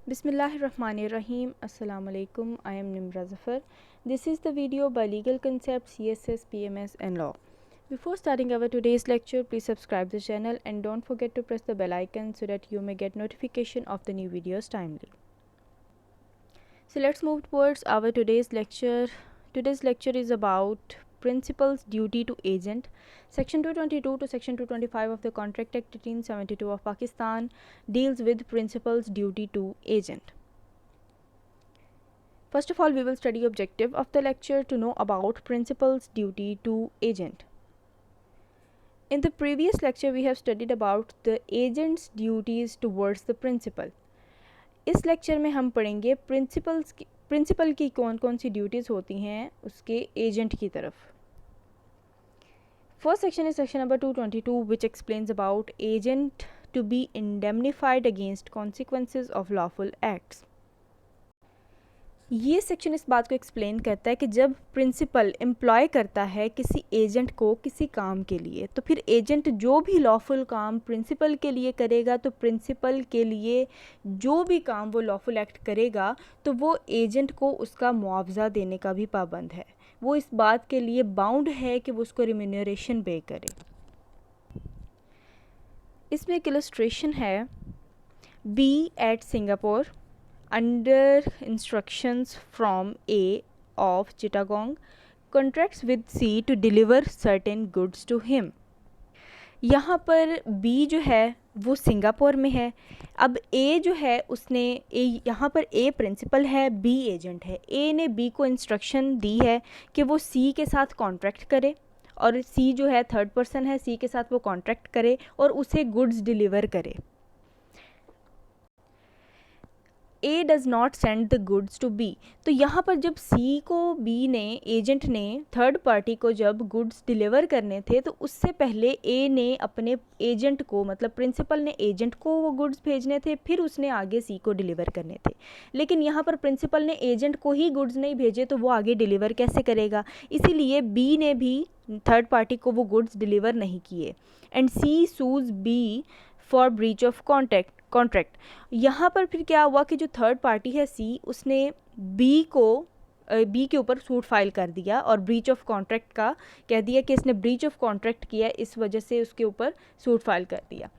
Bismillahirrahmanirrahim. Assalamu alaikum. I am Nimra Zafar. This is the video by Legal Concepts, CSS, PMS and Law. Before starting our today's lecture, please subscribe the channel and don't forget to press the bell icon so that you may get notification of the new videos timely. So let's move towards our today's lecture. Today's lecture is about Principal's Duty to Agent. Section 222 to Section 225 of the Contract Act 1872 of Pakistan deals with Principal's Duty to Agent. First of all, we will study objective of the lecture to know about Principal's Duty to Agent. In the previous lecture, we have studied about the agent's duties towards the principal. इस lecture में हम पढ़ेंगे principal की कौन कौन सी duties होती हैं उसके एजेंट की तरफ. First section is section number 222 which explains about agent to be indemnified against consequences of lawful acts. ये सेक्शन इस बात को एक्सप्लेन करता है कि जब प्रिंसिपल एम्प्लॉय करता है किसी एजेंट को किसी काम के लिए, तो फिर एजेंट जो भी लॉफुल काम प्रिंसिपल के लिए करेगा, तो प्रिंसिपल के लिए जो भी काम वो लॉफुल एक्ट करेगा तो वो एजेंट को उसका मुआवजा देने का भी पाबंद है. वो इस बात के लिए बाउंड है कि वो उसको रिम्यूनरेशन पे करे. इसमें एक इलस्ट्रेशन है. B at Singapore under instructions from A of Chittagong contracts with C to deliver certain goods to him. यहाँ पर B जो है वो सिंगापुर में है. अब A जो है उसने यहाँ पर A प्रिंसिपल है, B एजेंट है. A ने B को इंस्ट्रक्शन दी है कि वो C के साथ कॉन्ट्रैक्ट करे और C जो है थर्ड पर्सन है, C के साथ वो कॉन्ट्रैक्ट करे और उसे गुड्स डिलीवर करे. A does not send the goods to B. तो यहाँ पर जब C को B ने एजेंट ने थर्ड पार्टी को जब गुड्स डिलीवर करने थे तो उससे पहले A ने अपने एजेंट को, मतलब प्रिंसिपल ने एजेंट को वो गुड्स भेजने थे, फिर उसने आगे C को डिलीवर करने थे. लेकिन यहाँ पर प्रिंसिपल ने एजेंट को ही गुड्स नहीं भेजे तो वो आगे डिलीवर कैसे करेगा. इसीलिए B ने भी थर्ड पार्टी को वो गुड्स डिलीवर नहीं किए. And C shoes B for breach of contract. यहाँ पर फिर क्या हुआ कि जो थर्ड पार्टी है C, उसने B के ऊपर सूट फाइल कर दिया और ब्रीच ऑफ कॉन्ट्रैक्ट का कह दिया कि इसने ब्रीच ऑफ कॉन्ट्रैक्ट किया, इस वजह से उसके ऊपर सूट फाइल कर दिया.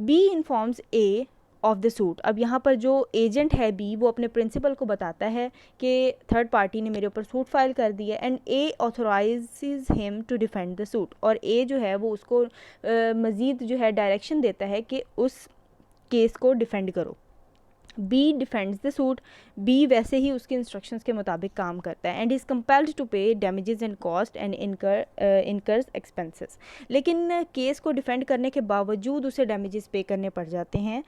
B informs A of the suit. अब यहाँ पर जो एजेंट है B, वो अपने प्रिंसिपल को बताता है कि थर्ड पार्टी ने मेरे ऊपर सूट फाइल कर दिया. And A authorises him to defend the suit. और A जो है वो उसको मज़ीद जो है डायरेक्शन देता है कि उस केस को डिफेंड करो. B defends the suit. B वैसे ही उसके इंस्ट्रक्शंस के मुताबिक काम करता है. And is compelled to pay damages and cost and incurs expenses. लेकिन केस को डिफेंड करने के बावजूद उसे डैमेजेस पे करने पड़ जाते हैं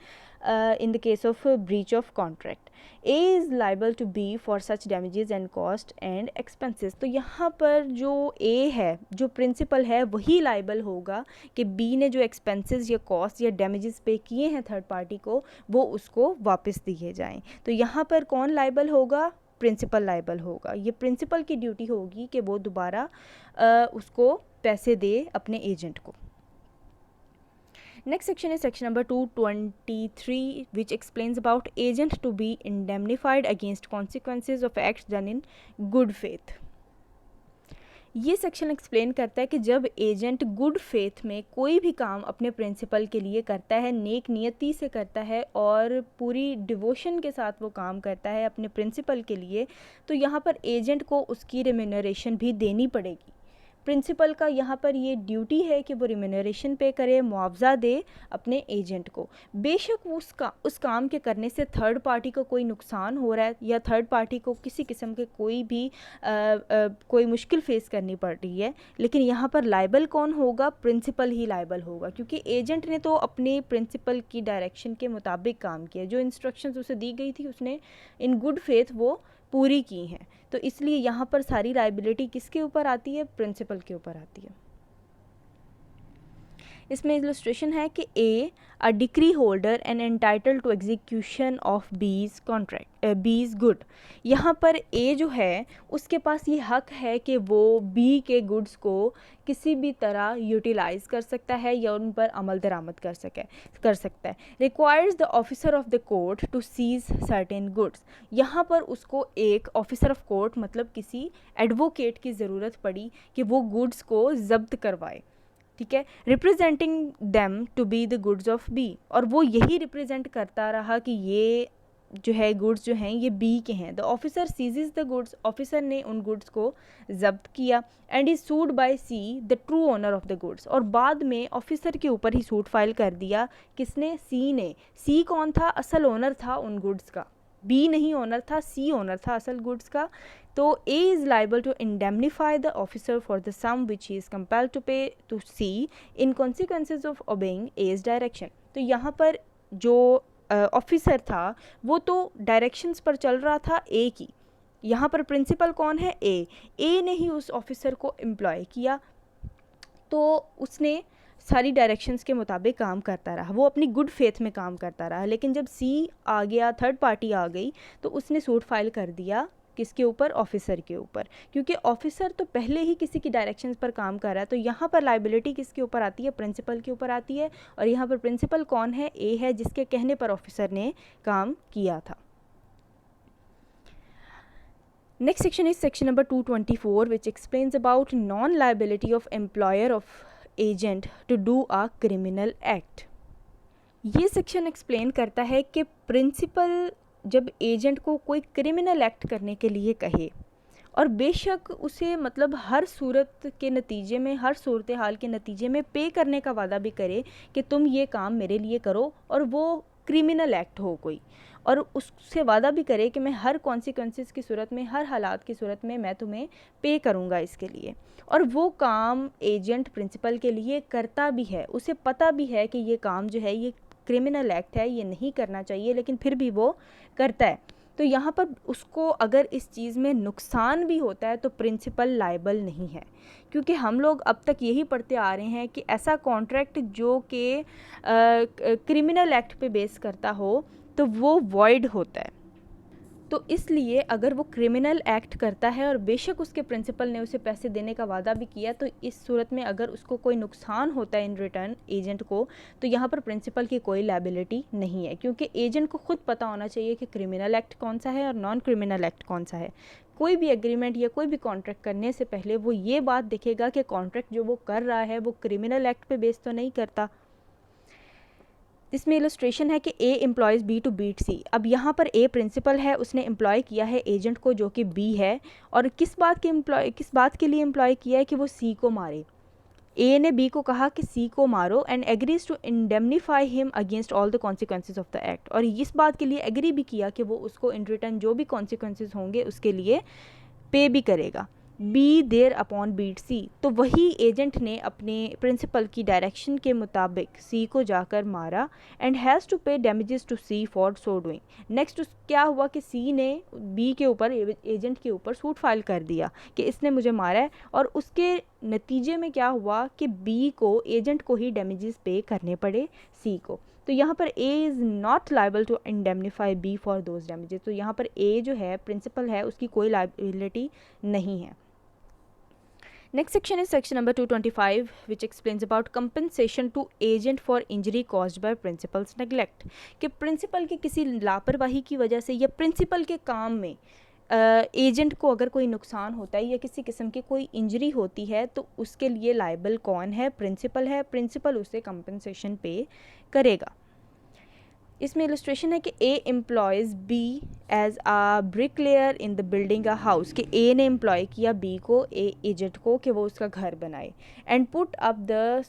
in the case of breach of contract. A is liable to B for such damages and cost and expenses. तो यहाँ पर जो A है, जो प्रिंसिपल है, वही लाइबल होगा कि B ने जो एक्सपेंसेस या कॉस्ट या डैमेजेस पे किए हैं थर्ड पार्टी को, वो उसको वापस दिए जाएं. तो यहाँ पर कौन लाइबल होगा? प्रिंसिपल लाइबल होगा. ये प्रिंसिपल की ड्यूटी होगी कि वो दोबारा उसको पैसे दे अपने एजेंट को. Next section is section number 223 which explains about agent to be indemnified against consequences of acts done in good faith. ये सेक्शन एक्सप्लेन करता है कि जब एजेंट गुड फेथ में कोई भी काम अपने प्रिंसिपल के लिए करता है, नेक नियति से करता है और पूरी डिवोशन के साथ वो काम करता है अपने प्रिंसिपल के लिए, तो यहाँ पर एजेंट को उसकी रिम्यूनरेशन भी देनी पड़ेगी. प्रिंसिपल का यहाँ पर ये ड्यूटी है कि वो रिम्यूनरेशन पे करे, मुआवजा दे अपने एजेंट को. बेशक उस काम के करने से थर्ड पार्टी को कोई नुकसान हो रहा है या थर्ड पार्टी को किसी किस्म के कोई मुश्किल फेस करनी पड़ रही है, लेकिन यहाँ पर लाइबल कौन होगा? प्रिंसिपल ही लाइबल होगा, क्योंकि एजेंट ने तो अपने प्रिंसिपल की डायरेक्शन के मुताबिक काम किया. जो इंस्ट्रक्शंस उसे दी गई थी उसने इन गुड फेथ वो पूरी की हैं. तो इसलिए यहाँ पर सारी लाइबिलिटी किसके ऊपर आती है? प्रिंसिपल के ऊपर आती है. इसमें इलस्ट्रेशन है कि A a decree holder and entitle to execution of B's contract B's good. यहाँ पर ए जो है उसके पास ये हक है कि वो बी के गुड्स को किसी भी तरह यूटिलाइज़ कर सकता है या उन पर अमल दरामद कर सकता है। Requires the officer of the court to seize certain goods. यहाँ पर उसको एक ऑफिसर ऑफ कोर्ट मतलब किसी एडवोकेट की ज़रूरत पड़ी कि वो गुड्स को जब्त करवाए, ठीक है, representing them to be the goods of B. और वो यही रिप्रेजेंट करता रहा कि ये जो है गुड्स जो हैं ये बी के हैं। The officer seizes the goods, officer ने उन गुड्स को जब्त किया and is sued by C the true owner of the goods. और बाद में ऑफिसर के ऊपर ही सूट फाइल कर दिया, किसने? सी ने। सी कौन था? असल ओनर था उन गुड्स का, बी नहीं ओनर था, सी ओनर था असल गुड्स का। तो A is liable to indemnify the officer for the sum which he is compelled to pay to C in consequences of obeying A's direction. तो यहाँ पर जो ऑफिसर था वो तो डायरेक्शंस पर चल रहा था ए की। यहाँ पर प्रिंसिपल कौन है? ए ने ही उस ऑफिसर को एम्प्लॉय किया, तो उसने सारी डायरेक्शंस के मुताबिक काम करता रहा, वो अपनी गुड फेथ में काम करता रहा। लेकिन जब सी आ गया, थर्ड पार्टी आ गई, तो उसने सूट फाइल कर दिया किसके ऊपर? ऑफिसर के ऊपर, क्योंकि ऑफिसर तो पहले ही किसी की डायरेक्शंस पर काम कर रहा है। तो यहाँ पर लाइबिलिटी किसके ऊपर आती है? प्रिंसिपल के ऊपर आती है। और यहाँ पर प्रिंसिपल कौन है? ए है, जिसके कहने पर ऑफिसर ने काम किया था। Next section is section number 224 which explains about non liability of employer of agent to do a criminal act. ये सेक्शन एक्सप्लेन करता है कि प्रिंसिपल जब एजेंट को कोई क्रिमिनल एक्ट करने के लिए कहे और बेशक उसे मतलब हर सूरत के नतीजे में, हर सूरत हाल के नतीजे में पे करने का वादा भी करे कि तुम ये काम मेरे लिए करो, और वो क्रिमिनल एक्ट हो कोई, और उससे वादा भी करे कि मैं हर कॉन्सिक्वेंसेस की सूरत में, हर हालात की सूरत में मैं तुम्हें पे करूँगा इसके लिए, और वो काम एजेंट प्रिंसिपल के लिए करता भी है, उसे पता भी है कि ये काम जो है ये क्रिमिनल एक्ट है, ये नहीं करना चाहिए, लेकिन फिर भी वो करता है। तो यहाँ पर उसको अगर इस चीज़ में नुकसान भी होता है तो प्रिंसिपल लायबल नहीं है, क्योंकि हम लोग अब तक यही पढ़ते आ रहे हैं कि ऐसा कॉन्ट्रैक्ट जो कि क्रिमिनल एक्ट पे बेस करता हो तो वो वॉइड होता है। तो इसलिए अगर वो क्रिमिनल एक्ट करता है और बेशक उसके प्रिंसिपल ने उसे पैसे देने का वादा भी किया, तो इस सूरत में अगर उसको कोई नुकसान होता है इन रिटर्न एजेंट को, तो यहाँ पर प्रिंसिपल की कोई लायबिलिटी नहीं है, क्योंकि एजेंट को खुद पता होना चाहिए कि क्रिमिनल एक्ट कौन सा है और नॉन क्रिमिनल एक्ट कौन सा है। कोई भी एग्रीमेंट या कोई भी कॉन्ट्रैक्ट करने से पहले वो ये बात देखेगा कि कॉन्ट्रैक्ट जो वो कर रहा है वो क्रिमिनल एक्ट पे बेस तो नहीं करता। इसमें इलस्ट्रेशन है कि A employs B to beat C. अब यहाँ पर ए प्रिंसिपल है, उसने एम्प्लॉय किया है एजेंट को जो कि बी है, और किस बात के लिए एम्प्लॉय किया है कि वो सी को मारे। ए ने बी को कहा कि सी को मारो and agrees to indemnify him against all the consequences of the act, और इस बात के लिए एग्री भी किया कि वो उसको इन रिटर्न जो भी कॉन्सिक्वेंसेज होंगे उसके लिए पे भी करेगा। Be there upon beat C, तो वही एजेंट ने अपने प्रिंसिपल की डायरेक्शन के मुताबिक सी को जाकर मारा and has to pay damages to C for so doing. Next क्या हुआ कि सी ने बी के ऊपर, एजेंट के ऊपर सूट फाइल कर दिया कि इसने मुझे मारा है, और उसके नतीजे में क्या हुआ कि बी को, एजेंट को ही डैमेजेस पे करने पड़े सी को। तो यहाँ पर A is not liable to indemnify B for those damages. तो यहाँ पर ए जो है प्रिंसिपल है, उसकी कोई लाइबिलिटी नहीं है। Next section is section number 225 which explains about compensation to agent for injury caused by principal's neglect। कि प्रिंसिपल की किसी लापरवाही की वजह से या प्रिंसिपल के काम में एजेंट को अगर कोई नुकसान होता है या किसी किस्म की कोई इंजरी होती है तो उसके लिए लायबल कौन है? प्रिंसिपल है। प्रिंसिपल उसे कंपनसेशन पे करेगा। इसमें इलस्ट्रेशन है कि A employs B as a brick layer in the building a house, कि ए ने एम्प्लॉय किया बी को, एजेंट को, कि वो उसका घर बनाए and put up the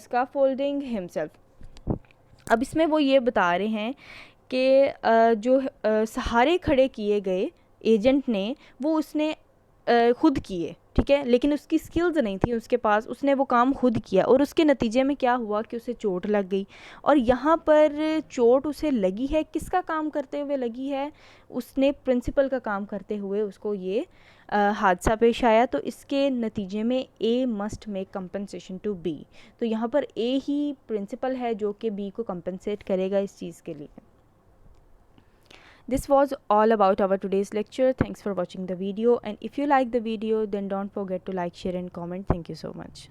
scaffolding himself. अब इसमें वो ये बता रहे हैं कि जो सहारे खड़े किए गए एजेंट ने वो उसने खुद किए, ठीक है, लेकिन उसकी स्किल्स नहीं थी उसके पास, उसने वो काम खुद किया और उसके नतीजे में क्या हुआ कि उसे चोट लग गई। और यहाँ पर चोट उसे लगी है, किसका काम करते हुए लगी है? उसने प्रिंसिपल का काम करते हुए उसको ये हादसा पेश आया, तो इसके नतीजे में A must make compensation to B. तो यहाँ पर ए ही प्रिंसिपल है जो कि बी को कंपनसेट करेगा इस चीज़ के लिए। This was all about our today's lecture. Thanks for watching the video, and if you like the video then don't forget to like, share and comment. Thank you so much.